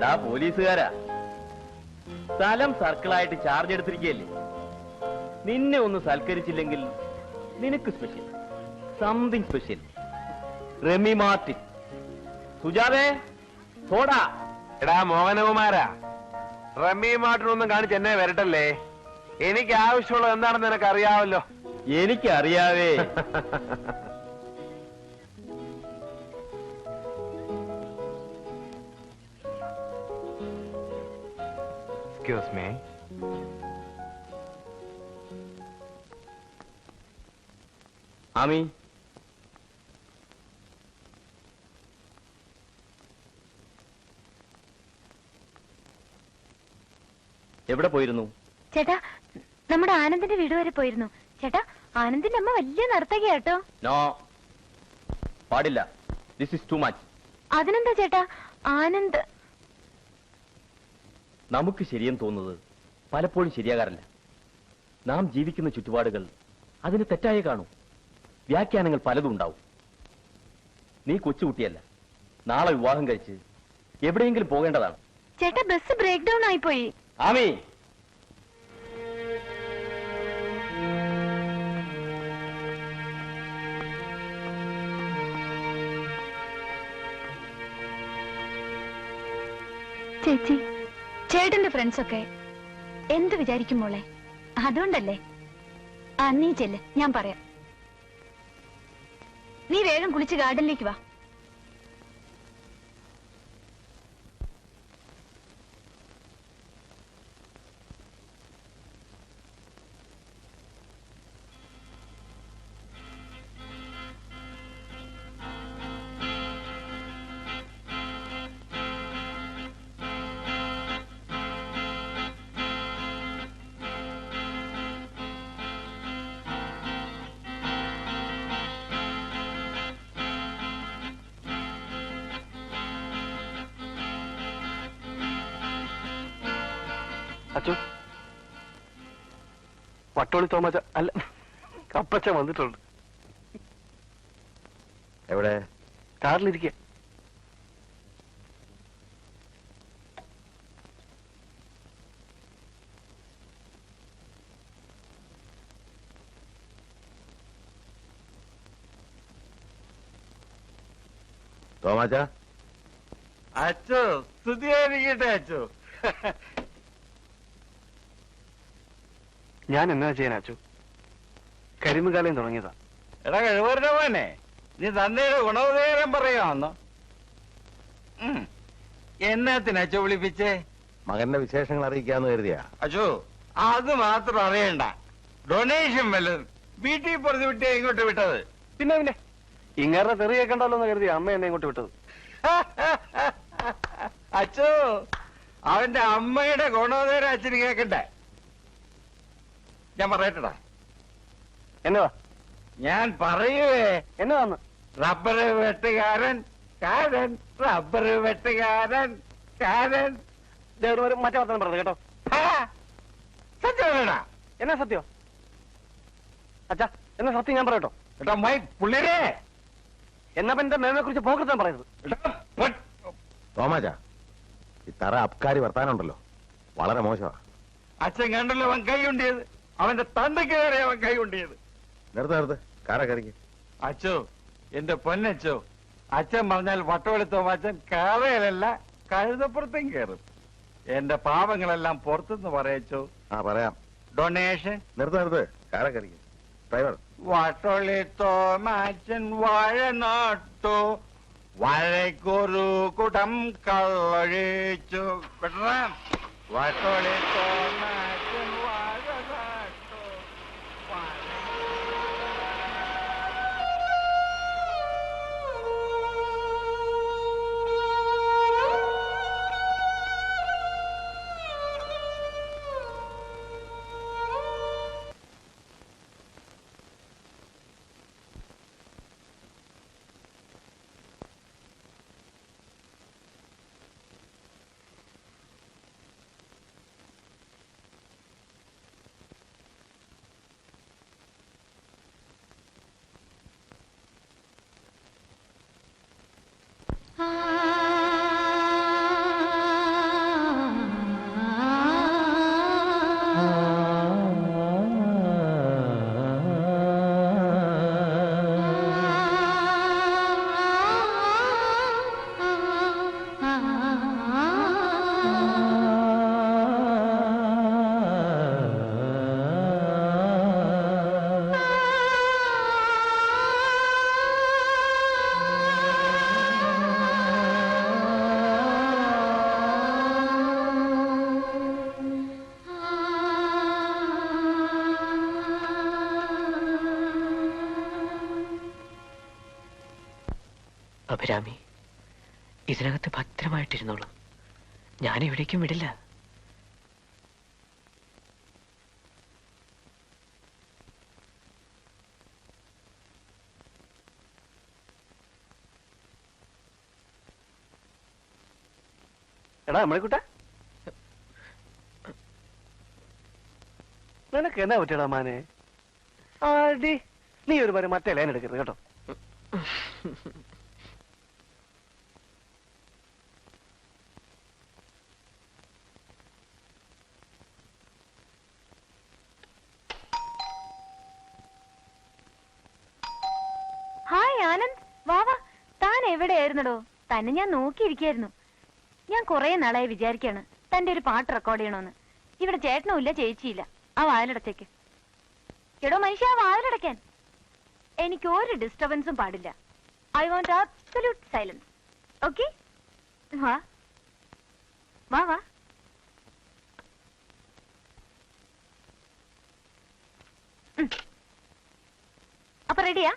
എടാ പോലീസുകാരാ, സ്ഥലം സർക്കിളായിട്ട് ചാർജ് എടുത്തിരിക്കുകയല്ലേ. നിന്നെ ഒന്ന് സൽക്കരിച്ചില്ലെങ്കിൽ നിനക്ക് special, something special. Remy Martin. സുജാതേ, സോഡാ. എടാ മോഹനകുമാരാ, റമി മാർട്ടിൻ ഒന്നും കാണിച്ച് എന്നെ വരട്ടല്ലേ. എനിക്ക് ആവശ്യമുള്ളത് എന്താണെന്ന് നിനക്ക് അറിയാവല്ലോ. എനിക്കറിയാവേ. Excuse me. ആമി, എവിടെ പോയിരുന്നു? ചേട്ടാ, നമ്മുടെ ആനന്ദിന്റെ വീട് വരെ പോയിരുന്നു. ചേട്ടാ, ആനന്ദിന്റെ അമ്മ വലിയ നർത്തകിയാ കേട്ടോ. നോ, പാടില്ല. This is too much. അതിനെന്താ ചേട്ടാ, ആനന്ദ്. നമുക്ക് ശരിയെന്ന് തോന്നുന്നത് പലപ്പോഴും ശരിയാകാറില്ല. നാം ജീവിക്കുന്ന ചുറ്റുപാടുകൾ അതിന് തെറ്റായി കാണും. വ്യാഖ്യാനങ്ങൾ പലതും ഉണ്ടാവും. നീ കൊച്ചുകുട്ടിയല്ല. നാളെ വിവാഹം കഴിച്ച് എവിടെയെങ്കിലും പോകേണ്ടതാണ്. ചേട്ടാ, ബസ് ബ്രേക്ക് ഡൗൺ ആയിപ്പോയി. ആമി, ചേച്ചി, ചേട്ടന്റെ ഫ്രണ്ട്സ് ഒക്കെ എന്ത് വിചാരിക്കും മോളെ? അതുകൊണ്ടല്ലേ. നീ ചെല്ല്, ഞാൻ പറയാം. നീ വേഗം കുളിച്ച് ഗാർഡനിലേക്ക് വാ. അച്ചു, വട്ടോളി തോമച്ച അല്ല, കപ്പച്ച വന്നിട്ടുണ്ട്. എവിടെ? കാറിലിരിക്കുക. തോമാച്ച. അച്ചോ, സ്തുതിയായിരിക്കട്ടെ അച്ചോ. ഞാൻ എന്നാ ചെയ്യാൻ അച്ചു? കരിമ്പുകാലം തുടങ്ങിയതാ. എടാ കഴിവരുടെ മോനെ, നീ തന്നയുടെ ഗുണോദയം പറയാമെന്നോ? എന്നാത്തിന് അച്ചോ വിളിപ്പിച്ചേ? മകന്റെ വിശേഷങ്ങൾ അറിയിക്കാന്ന് കരുതിയാ. അച്ചോ, അത് മാത്രം അറിയണ്ട. ഡൊണേഷൻ വല്ലതും വീട്ടിൽ പുറത്ത് വിട്ടേ ഇങ്ങോട്ട് വിട്ടത്. പിന്നെ ഇങ്ങേറെ തെറി കേൾക്കണ്ടല്ലോ എന്ന് കരുതി അമ്മ എന്നെ ഇങ്ങോട്ട് വിട്ടത്. അച്ചോ, അവന്റെ അമ്മയുടെ ഗുണോദയം അച്ഛന് കേക്കണ്ടേ? ഞാൻ പറയട്ടടാ. എന്നതാ? ഞാൻ പറയുവേ. എന്നതാന്ന്? Rubber വെട്ടുകാരൻ കാരൻ, rubber വെട്ടുകാരൻ കാരൻ. മറ്റേ വർത്തമാനം പറഞ്ഞത് കേട്ടോ. സത്യമാണോടാ? എന്നാ സത്യം? അച്ഛാ, എന്നാ സത്യം ഞാൻ പറയട്ടോ. എടാ മൈ പുള്ളിരെ, എന്നാ എന്റെ മേമയെ കുറിച്ച് പോകൃതം പറയുന്നത്. തോമാച്ച, ഈ തറ അബ്കാരി വർത്താനുണ്ടല്ലോ, വളരെ മോശമാ. അച്ഛൻ കണ്ടല്ലോ അവൻ കൈ കൊണ്ടിയത്. അവന്റെ തന്തയ്ക്ക് നേരെ അവൻ കൈ കൊണ്ടിയത്. നിർത്ത്, കാര കറിക്ക്. അച്ചോ, എന്റെ പൊന്നച്ചോ, അച്ഛൻ പറഞ്ഞാൽ വട്ടവെളുത്തോ അച്ഛൻ കാറയിലല്ല കഴുതപ്പുറത്തും കയറും. എന്റെ പാവങ്ങളെല്ലാം പുറത്തുനിന്ന് പറയച്ചോ. പറയാം. ഡൊണേഷൻ. നിർത്ത്, കാര കറിക്ക്. ഡ്രൈവർ. വട്ടൊളിത്തോ മാച്ചൻ വാഴ നട്ടു, വാഴയ്ക്കൊരു കുടം കള്ളൊഴിച്ചു. വട്ടൊളിത്തോ മാച്ചൻ വാഴ നട്ടു. അഭിരാമി, ഇതിനകത്ത് ഭദ്രമായിട്ടിരുന്നോളൂ. ഞാൻ എവിടേക്കും വിടില്ല. എടാ അമ്മണിക്കുട്ട, നിനക്ക് എന്നാ പറ്റിയടാ മാനെ? ആടി, നീ ഒരു പേര് മറ്റേ ലൈൻ എടുക്കരുത് കേട്ടോ. ഹായ് ആനന്ദ്, വാവാ. താൻ എവിടെയായിരുന്നടോ? തന്നെ ഞാൻ നോക്കിയിരിക്കായിരുന്നു. ഞാൻ കുറെ നാളായി വിചാരിക്കാണ് തന്റെ ഒരു പാട്ട് റെക്കോർഡ് ചെയ്യണമെന്ന്. ഇവിടെ ചേട്ടനും ഇല്ല, ചേച്ചിയില്ല. ആ വാതിലടച്ചേക്ക്. എടോ മനുഷ്യ, ആ വാതിലടയ്ക്കാൻ. എനിക്ക് ഒരു ഡിസ്റ്റർബൻസും പാടില്ല. I want absolute silence. Okay? വാ വാ വാ. അപ്പൊ റെഡിയാ?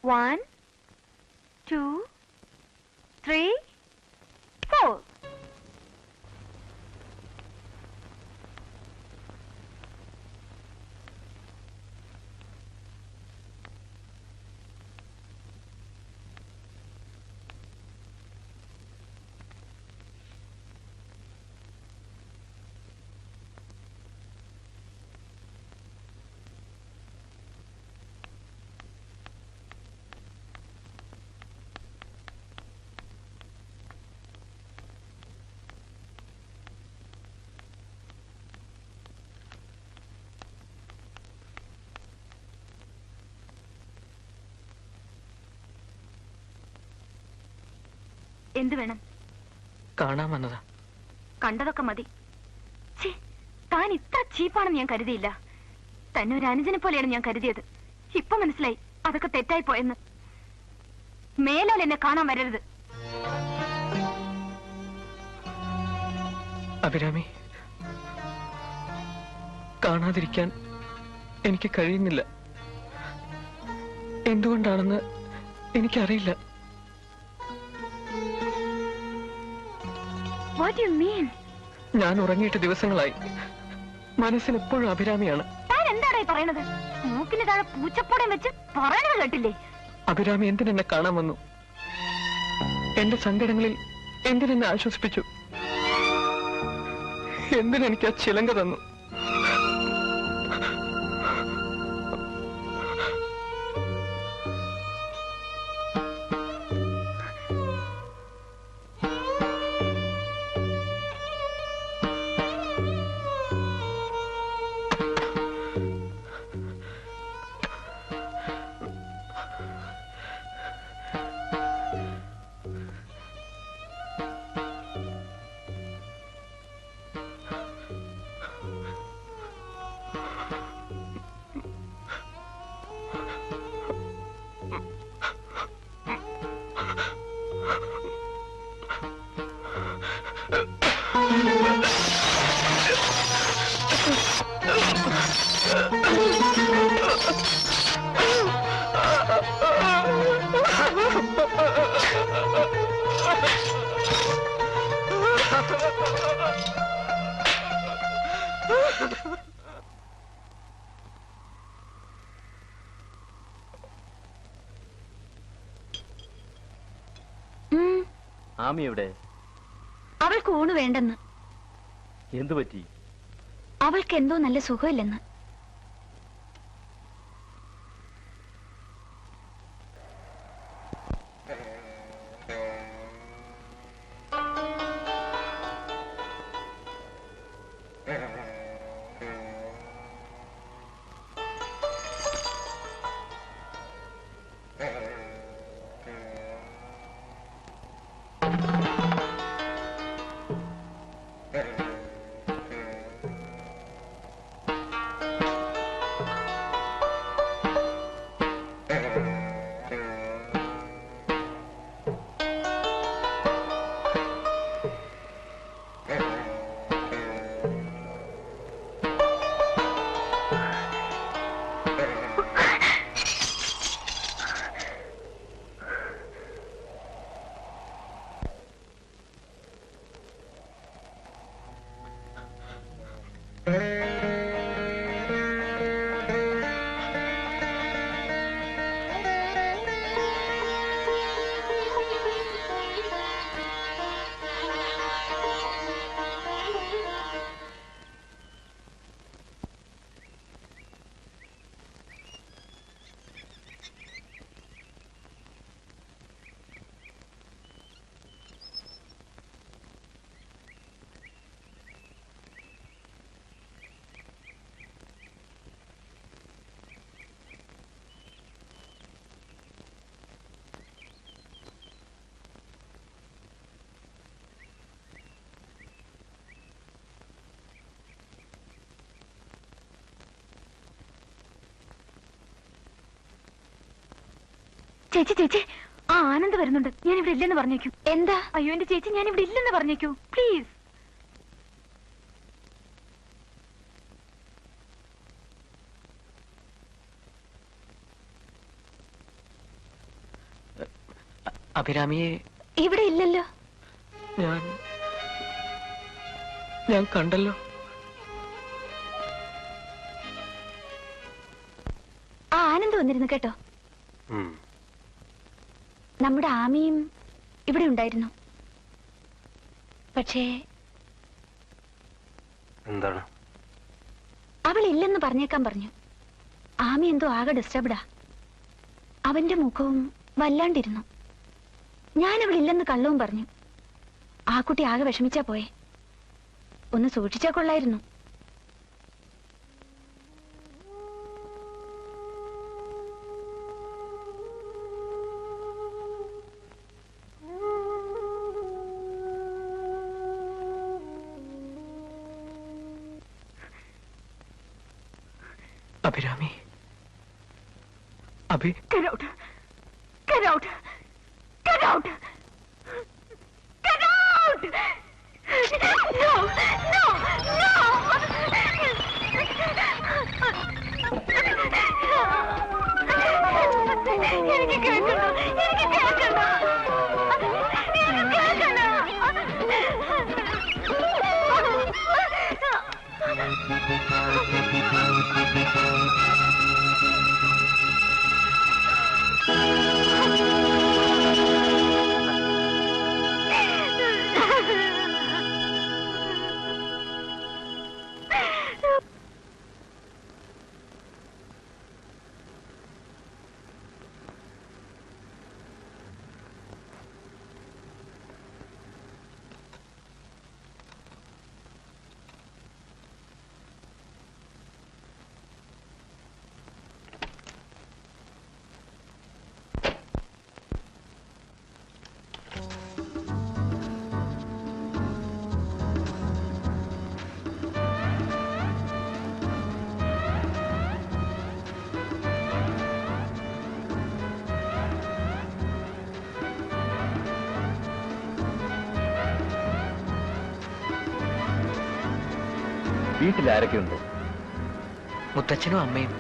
One, 2, 3, 4. എന്ത് വേണം? കാണാൻ വന്നതാ. കണ്ടതൊക്കെ മതി. താൻ ഇത്ര ചീപ്പാണെന്ന് ഞാൻ കരുതിയില്ല. തന്നെ ഒരു അനുജനെ പോലെയാണ് ഞാൻ കരുതിയത്. ഇപ്പൊ മനസ്സിലായി അതൊക്കെ തെറ്റായി പോയെന്ന്. മേലാൽ എന്നെ കാണാൻ വരരുത്. അഭിരാമി, കാണാതിരിക്കാൻ എനിക്ക് കഴിയുന്നില്ല. എന്തുകൊണ്ടാണെന്ന് എനിക്കറിയില്ല. What do you mean? ഞാൻ ഉറങ്ങിയിട്ട് ദിവസങ്ങളായി. മനസ്സിൽ എപ്പോഴും അഭിരാമിയാണ്. താൻ എന്താടാ ഈ പറയണത്? മൂക്കിന് താഴെ പൂച്ചപ്പൂടം വെച്ച് പറയണത് കേട്ടില്ലേ? അഭിരാമി എന്തിനെന്നെ കാണാൻ വന്നു? എന്റെ സങ്കടങ്ങളിൽ എന്തിനെന്നെ ആശ്വസിപ്പിച്ചു? എന്തിനെനിക്ക് ആ ചിലങ്ക തന്നു? ആമി എവിടെ? അവൾക്ക് ഊണ് വേണ്ടെന്ന്. എന്തു പറ്റി? അവൾക്ക് എന്തോ നല്ല സുഖമില്ലെന്ന്. ചേച്ചി ചേച്ചി ആ ആനന്ദ് വരുന്നുണ്ട്. ഞാൻ ഇവിടെ ഇല്ലെന്ന് പറഞ്ഞേക്കൂ. എന്താ? അയ്യോ എന്റെ ചേച്ചി, ഞാൻ ഇവിടെ ഇല്ലെന്ന് പറഞ്ഞേക്കൂ പ്ലീസ്. അഭിരാമിയെ ഇവിടെ ഇല്ലല്ലോ. ഞാൻ കണ്ടല്ലോ. ആ ആനന്ദ് വന്നിരുന്നു കേട്ടോ. നമ്മുടെ ആമിയും ഇവിടെ ഉണ്ടായിരുന്നു. പക്ഷേ എന്താണ്? അവൾ ഇല്ലെന്ന് പറഞ്ഞേക്കാൻ പറഞ്ഞു. ആമി എന്തോ ആകെ ഡിസ്റ്റർബ്ഡാ. അവന്റെ മുഖവും വല്ലാണ്ടിരുന്നു. ഞാൻ അവൾ ഇല്ലെന്ന് കള്ളവും പറഞ്ഞു. ആ കുട്ടി ആകെ വിഷമിച്ചാ പോയെ. ഒന്ന് സൂക്ഷിച്ചാ കൊള്ളായിരുന്നു. അഭിരാമി, അഭി, Get out! Get out! Get out! Get out! No! No! No! എനിക്ക് കേൾക്കണ്ട. എനിക്ക് കേൾക്കണ്ട. എനിക്ക് കേൾക്കണ്ട. വീട്ടിൽ ആരൊക്കെയുണ്ട്? മുത്തച്ഛനും അമ്മയും.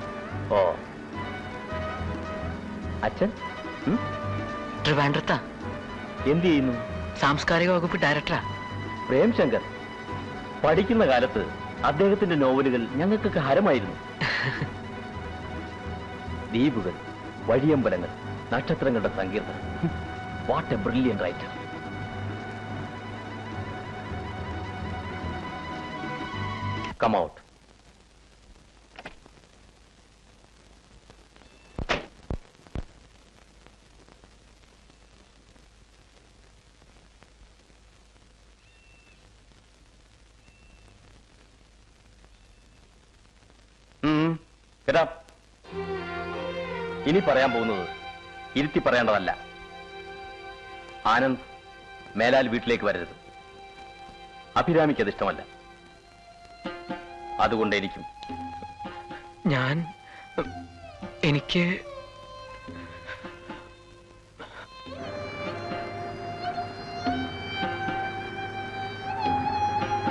ഓ, അച്ഛൻ ട്രിവാൻഡ്രത്താ. എന്ത് ചെയ്യുന്നു? സാംസ്കാരിക വകുപ്പ് ഡയറക്ടറാ. പ്രേംശങ്കർ പഠിക്കുന്ന കാലത്ത് അദ്ദേഹത്തിന്റെ നോവലുകൾ ഞങ്ങൾക്കൊക്കെ ഹരമായിരുന്നു. ദ്വീപുകൾ, വഴിയമ്പലങ്ങൾ, നക്ഷത്രങ്ങളുടെ സങ്കീർത്തനം. What A brilliant writer. Come out. Get up. ഇനി പറയാൻ പോകുന്നത് ഇരുത്തി പറയേണ്ടതല്ല. ആനന്ദ് മേലാൽ വീട്ടിലേക്ക് വരരുത്. അഭിരാമിക്ക് അത് ഇഷ്ടമല്ല. അതുകൊണ്ട് എനിക്ക്